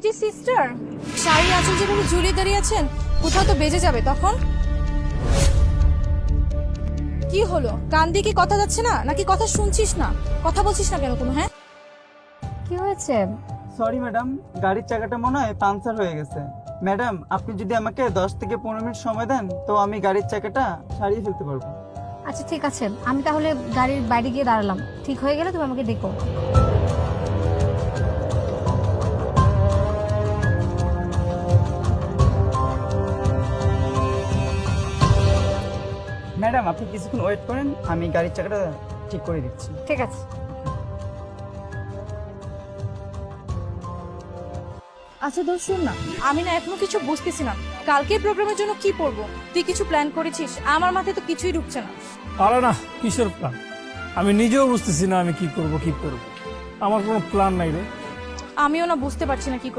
জি sister, sari আঁচল যেভাবে ঝুলিয়ে দাঁড়িয়ে আছেন, কোথাও তো বেজে যাবে তখন। কি হলো, কান দিয়ে কি কথা যাচ্ছে না, নাকি কথা শুনছিস না? কথা বলছিস না কেন কোনো? হ্যাঁ, কি হয়েছে? সরি ম্যাডাম, গাড়ির চাকাটা মনে হয় পাংচার হয়ে গেছে। ম্যাডাম, আপনি যদি আমাকে 10 থেকে 15 মিনিট সময় দেন তো আমি গাড়ির চাকাটা সারিয়ে ফেলতে পারবো। আচ্ছা ঠিক আছে, আমি তাহলে গাড়ির বাইরে গিয়ে দাঁড়ালাম, ঠিক হয়ে গেলে তুমি আমাকে ডেকো। ম্যাডাম, আপনি কিছুক্ষণ ওয়েট করেন, আমি গাড়ির চাকাটা ঠিক করে দিচ্ছি। ঠিক আছে। আচ্ছা দোস্ত শোন না, আমি না এখনো কিছু বুঝতেছি না, কালকে প্রোগ্রামের জন্য কি পরবো? তুই কিছু প্ল্যান করেছিস? আমার মাথায় তো কিছুই ঢুকছে না। আরে না, কিসের প্ল্যান? আমি নিজেও বুঝতেছি না আমি কি করব। আমার কোনো প্ল্যান নাই রে। আমিও না বুঝতে পারছি না কি করব।